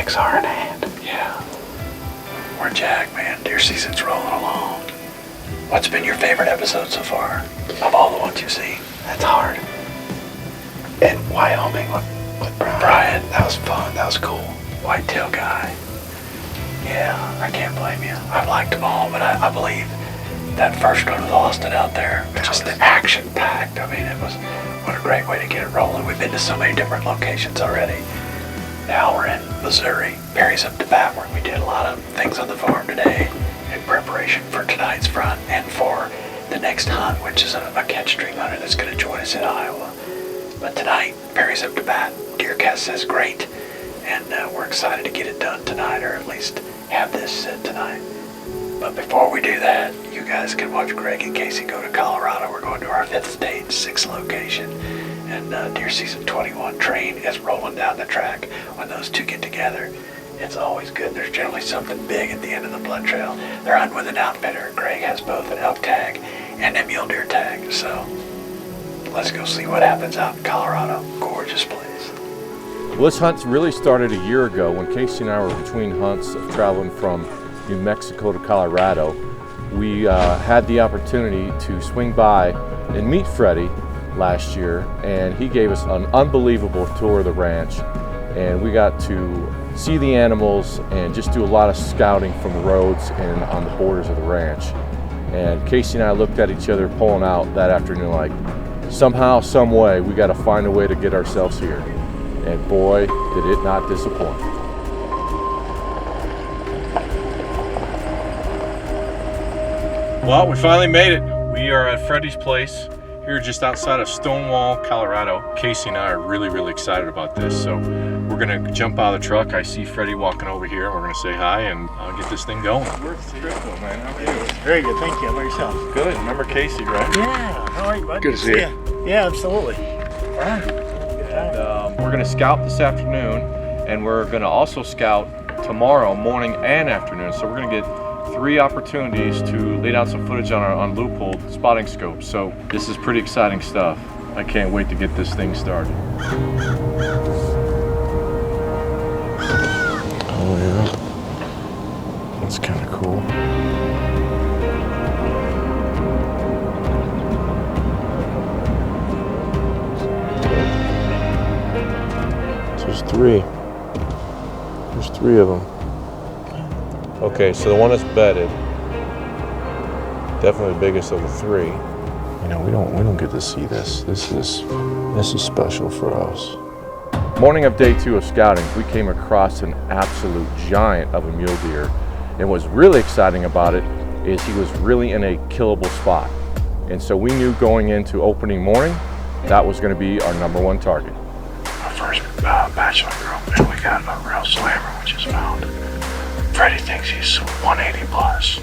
XR in hand. Yeah. We're jacked, man. Deer season's rolling along. What's been your favorite episode so far of all the ones you've seen? That's hard. In Wyoming with Brian. That was fun. That was cool. Whitetail guy. Yeah, I can't blame you. I've liked them all, but I believe that first one with Austin out there, just the action-packed. I mean, it was, what a great way to get it rolling. We've been to so many different locations already. Now we're in Missouri, Perry's up to bat, where we did a lot of things on the farm today in preparation for tonight's front and for the next hunt, which is a catch stream hunter that's going to join us in Iowa. But tonight, Perry's up to bat. DeerCast says great, and we're excited to get it done tonight, or at least have this set tonight. But before we do that, you guys can watch Greg and Casey go to Colorado. We're going to our 5th state, 6th location. And Deer Season 21 train is rolling down the track. When those two get together, it's always good. There's generally something big at the end of the blood trail. They're hunting with an outfitter. Greg has both an elk tag and a mule deer tag. So let's go see what happens out in Colorado. Gorgeous place. Well, this hunt really started a year ago when Casey and I were between hunts of traveling from New Mexico to Colorado. We had the opportunity to swing by and meet Freddie last year, and he gave us an unbelievable tour of the ranch, and we got to see the animals and just do a lot of scouting from the roads and on the borders of the ranch. And Casey and I looked at each other pulling out that afternoon like, somehow, some way, we got to find a way to get ourselves here. And boy, did it not disappoint. Well, we finally made it. We are at Freddie's place here just outside of Stonewall, Colorado. Casey and I are really, really excited about this. So we're gonna jump out of the truck. I see Freddie walking over here, and we're gonna say hi and get this thing going. Worth the trip though, man. How are you? Very good, thank you. How about yourself? Good. Remember Casey, right? Yeah. All right, bud. Good to see you. Yeah, absolutely. All right. And we're gonna scout this afternoon, and we're gonna also scout tomorrow morning and afternoon. So we're gonna get 3 opportunities to lay down some footage on Loophole spotting scopes. So this is pretty exciting stuff. I can't wait to get this thing started. Oh yeah, that's kind of cool. So there's 3. There's 3 of them. Okay, so the one that's bedded, definitely the biggest of the 3. You know, we don't get to see this. This is special for us. Morning of day 2 of scouting, we came across an absolute giant of a mule deer. And what's really exciting about it is he was really in a killable spot. And so we knew going into opening morning, that was going to be our #1 target. Our first bachelor group, and we got a real slammer, which is found. Freddie thinks he's 180 plus.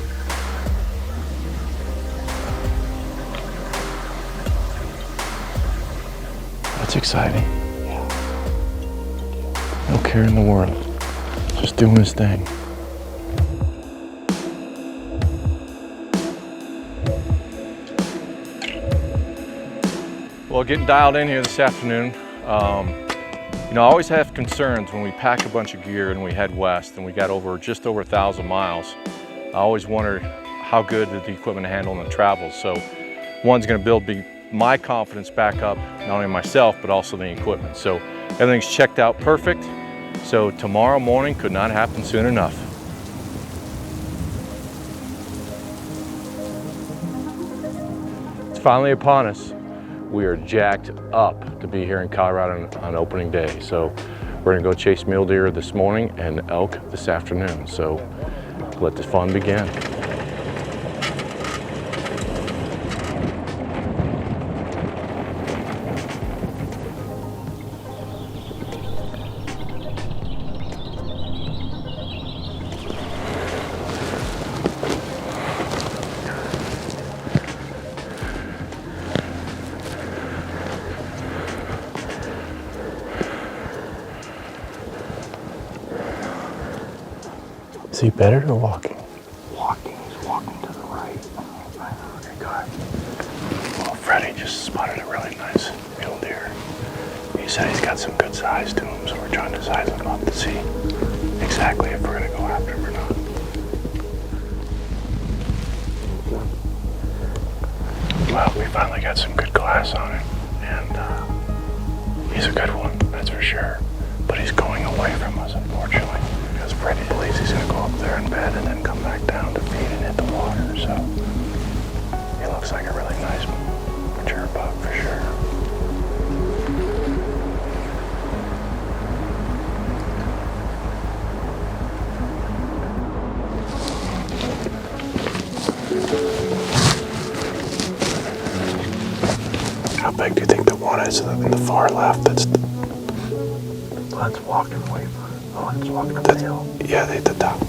That's exciting. No care in the world. Just doing his thing. Well, getting dialed in here this afternoon. You know, I always have concerns when we pack a bunch of gear and we head west and we got just over 1,000 miles. I always wonder how good did the equipment handle in the travel. So one's gonna build my confidence back up, not only myself, but also the equipment. So everything's checked out perfect. So tomorrow morning could not happen soon enough. It's finally upon us. We are jacked up to be here in Colorado on opening day. So we're gonna go chase mule deer this morning and elk this afternoon. So let the fun begin. Is he better or walking? Walking, he's walking to the right. Okay, go ahead. Well, Freddie just spotted a really nice mule deer. He said he's got some good size to him, so we're trying to size him up to see exactly if we're gonna go after him or not. Well, we finally got some good glass on him, and he's a good one, that's for sure. But he's going away from us, unfortunately, because Freddie believes he's gonna go up there in bed and then come back down to feed and hit the water. So he looks like a really nice, mature buck for sure. How big do you think the one is in the far left? That's walking away. Oh, it's walking up the hill. Yeah, they did that.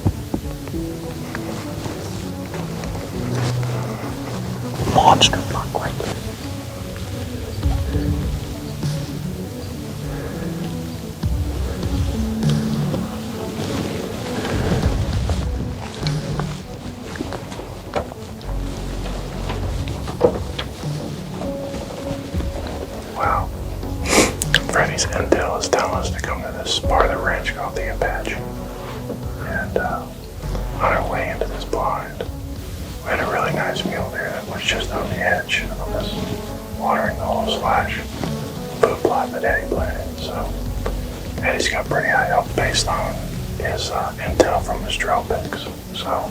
Monster buck right there. Wow. Freddie's intel is telling us to come to this part of the ranch called the Apache. And on our way into this blind, we had a really nice mule deer that was just on the edge of this watering hole / food plot that Eddie planted. So Eddie's got pretty high up based on his intel from his drill pics. So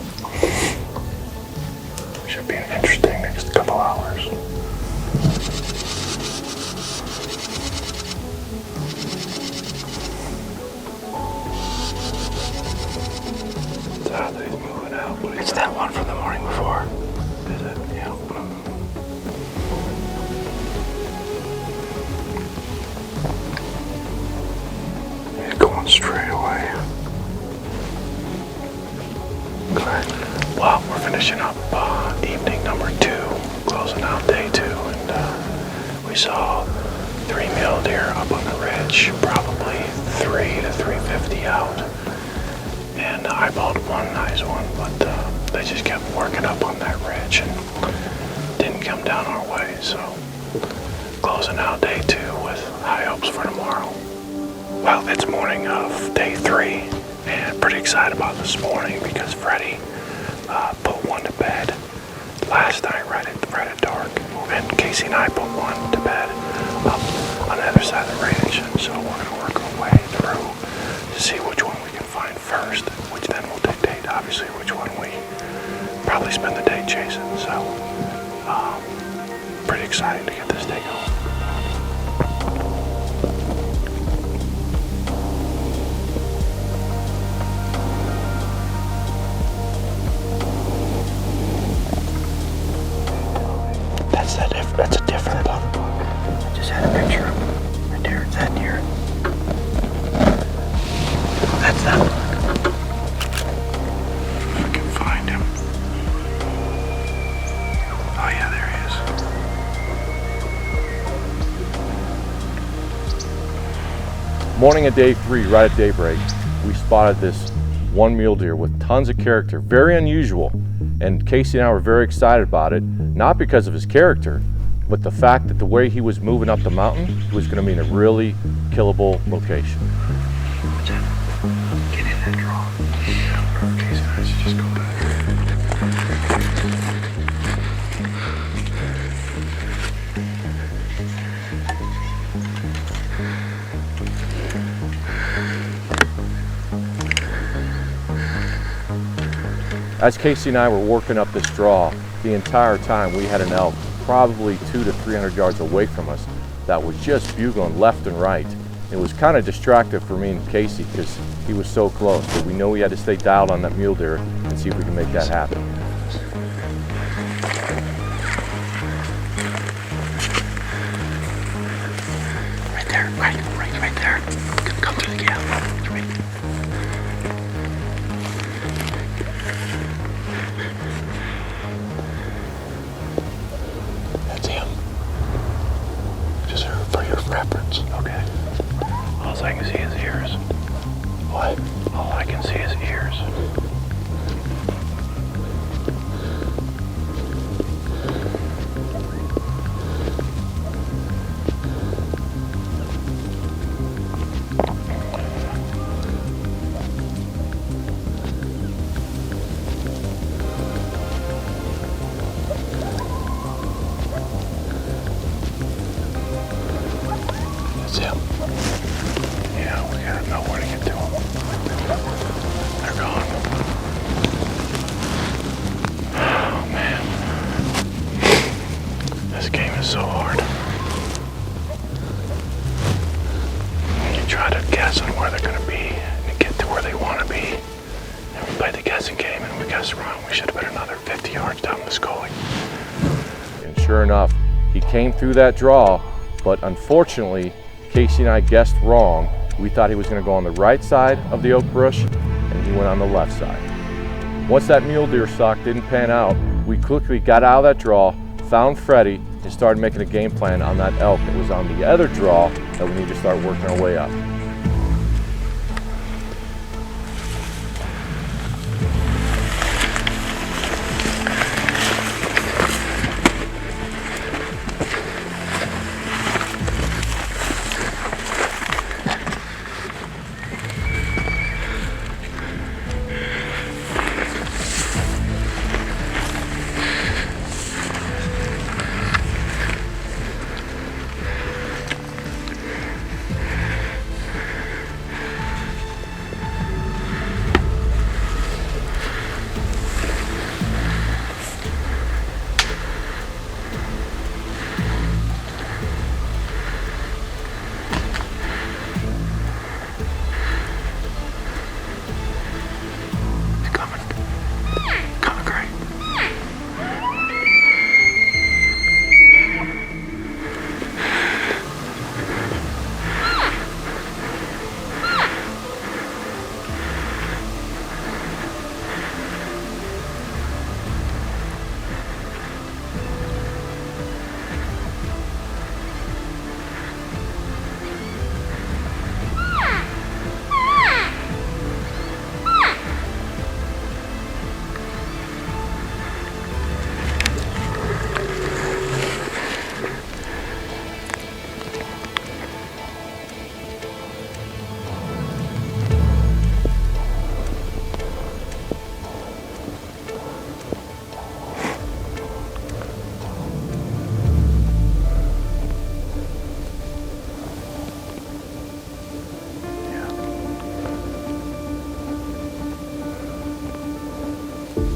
should be an interesting next couple hours. He's moving out. It's that one from the morning before. Is it? Yeah. He's going straight away. Okay. Well, we're finishing up evening number 2, closing out day 2, and we saw 3 mule deer up on the ridge, probably 3 to 350 out. And I bought one nice one, but they just kept working up on that ridge and didn't come down our way. So closing out day 2 with high hopes for tomorrow. Well, it's morning of day 3, and pretty excited about this morning because Freddie put one to bed last night right at dark, and Casey and I put one to bed up on the other side of the range. And so we're gonna work our way through to see which one we can find first, which then will dictate obviously which one we probably spend the day chasing. So pretty excited to get this day going. That's a different buck. I just had a picture of him right there. It's that deer. That's that buck. If I can find him. Oh yeah, there he is. Morning of day 3, right at daybreak, we spotted this one mule deer with tons of character, very unusual. And Casey and I were very excited about it, not because of his character, but the fact that the way he was moving up the mountain was going to mean a really killable location. Get in that draw. Casey and I should just go back. As Casey and I were working up this draw, the entire time we had an elk probably 200 to 300 yards away from us that was just bugling left and right. It was kind of distracting for me and Casey because he was so close, but we know we had to stay dialed on that mule deer and see if we can make that happen. Right there, right there. Come through the gap. Right. That's him. Just for your reference. Okay. All I can see is ears. What? All I can see is ears. guessed wrong. We should have been another 50 yards down this gully. And sure enough, he came through that draw, but unfortunately, Casey and I guessed wrong. We thought he was going to go on the right side of the oak bush, and he went on the left side. Once that mule deer stalk didn't pan out, we quickly got out of that draw, found Freddie, and started making a game plan on that elk that was on the other draw that we need to start working our way up.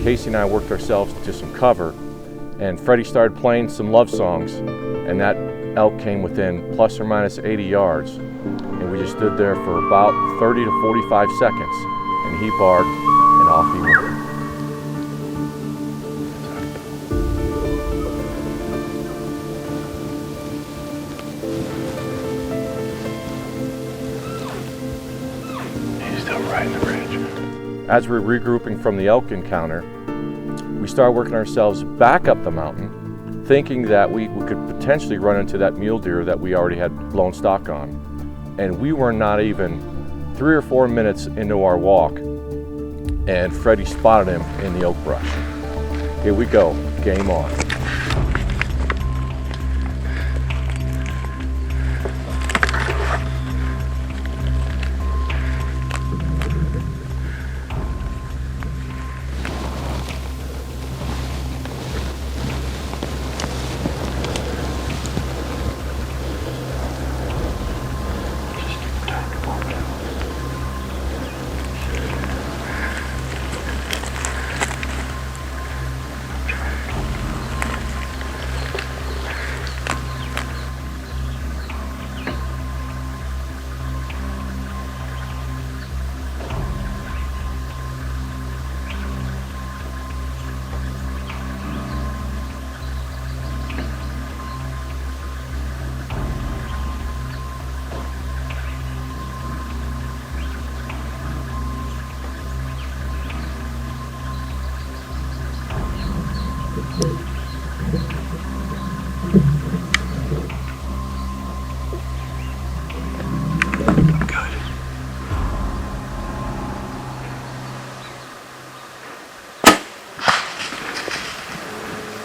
Casey and I worked ourselves to some cover, and Freddie started playing some love songs, and that elk came within plus or minus 80 yards. And we just stood there for about 30 to 45 seconds, and he barked, and off he went. He's still riding the ridge. As we were regrouping from the elk encounter, we started working ourselves back up the mountain, thinking that we could potentially run into that mule deer that we already had blown stock on. And we were not even 3 or 4 minutes into our walk, and Freddie spotted him in the oak brush. Here we go, game on.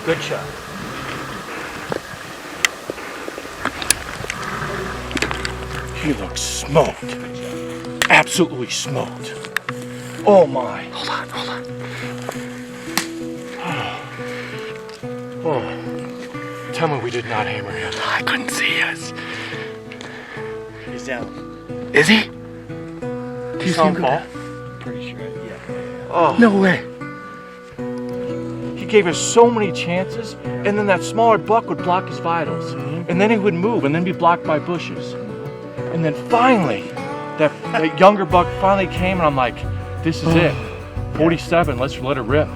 Good shot. He looks smoked. Absolutely smoked. Oh my. Hold on. Oh. Tell me we did not hammer him. I couldn't see us. He's down. Is he? Do you saw him fall? Pretty sure, yeah. Oh. No way. He gave us so many chances, and then that smaller buck would block his vitals. And then he would move and then be blocked by bushes. And then finally, that younger buck finally came, and I'm like, this is it. 47, let's let it rip.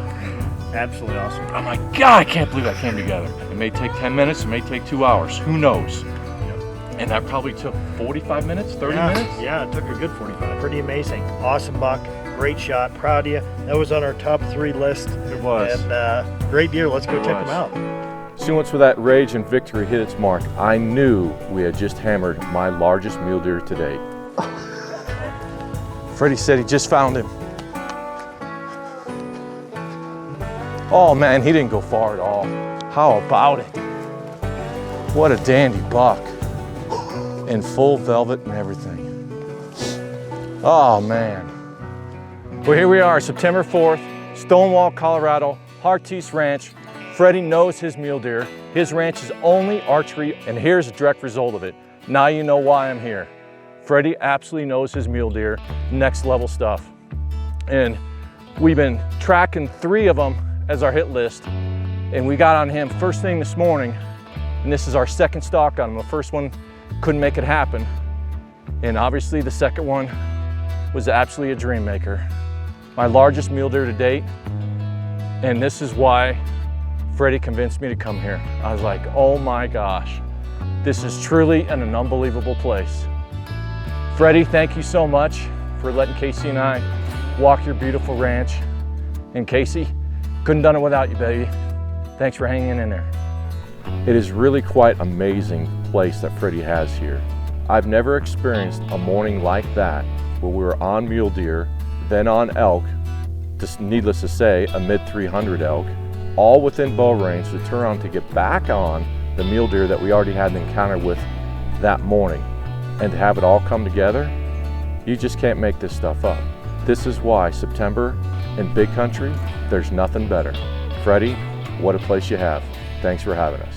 Absolutely awesome. I'm like, God, I can't believe that came together. It may take 10 minutes, it may take 2 hours, who knows? And that probably took 45 minutes, 30 minutes? Yeah, it took a good 45. Pretty amazing. Awesome buck, great shot, proud of you. That was on our top 3 list. It was. And great deer, let's go It check was. them out. Soon once that rage and victory hit its mark, I knew we had just hammered my largest mule deer to date. Freddie said he just found him. Oh man, he didn't go far at all. How about it? What a dandy buck. In full velvet and everything. Oh man. Well, here we are, September 4th, Stonewall, Colorado, Hartees Ranch. Freddie knows his mule deer. His ranch is only archery, and here's a direct result of it. Now you know why I'm here. Freddie absolutely knows his mule deer, next level stuff. And we've been tracking 3 of them as our hit list, and we got on him first thing this morning, and this is our second stalk on him. The first one couldn't make it happen, and obviously the second one was absolutely a dream maker. My largest mule deer to date, and this is why Freddie convinced me to come here. I was like, oh my gosh, this is truly an unbelievable place. Freddie, thank you so much for letting Casey and I walk your beautiful ranch. And Casey, couldn't done it without you, baby. Thanks for hanging in there. It is really quite amazing place that Freddie has here. I've never experienced a morning like that where we were on mule deer, then on elk, just needless to say, a mid 300 elk, all within bow range to turn around to get back on the mule deer that we already had an encounter with that morning. And to have it all come together, you just can't make this stuff up. This is why September in big country, there's nothing better. Freddie, what a place you have. Thanks for having us.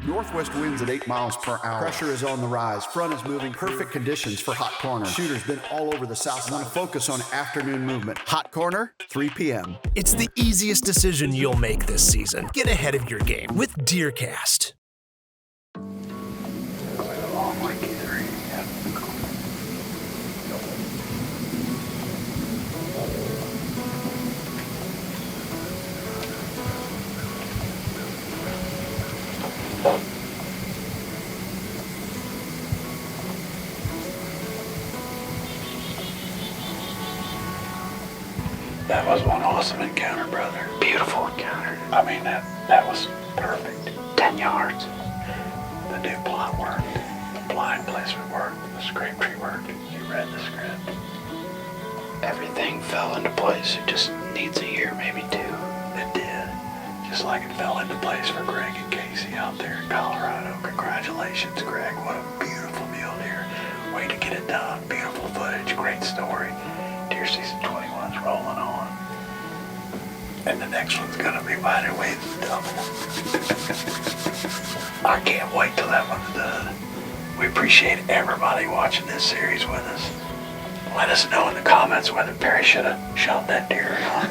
Northwest winds at 8 miles per hour. Pressure is on the rise. Front is moving. Perfect conditions for hot corner. Shooters been all over the south side. Want to focus on afternoon movement. Hot corner, 3 p.m. It's the easiest decision you'll make this season. Get ahead of your game with DeerCast. That was one awesome encounter, brother. Beautiful encounter. I mean, that was perfect. 10 yards. The new plot worked. The blind placement worked. The script tree worked. You read the script. Everything fell into place. It just needs a year, maybe 2. It did. Just like it fell into place for Greg and Casey out there in Colorado. Congratulations, Greg. What a beautiful mule deer. Way to get it done. Beautiful footage. Great story. Deer season 21's rolling on. And the next one's gonna be wider weight than double. I can't wait till that one's done. We appreciate everybody watching this series with us. Let us know in the comments whether Perry should have shot that deer or not.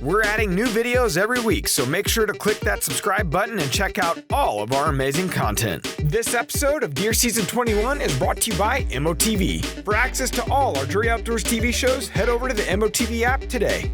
We're adding new videos every week, so make sure to click that subscribe button and check out all of our amazing content. This episode of Deer Season 21 is brought to you by MOTV. For access to all our Drury Outdoors TV shows, head over to the MOTV app today.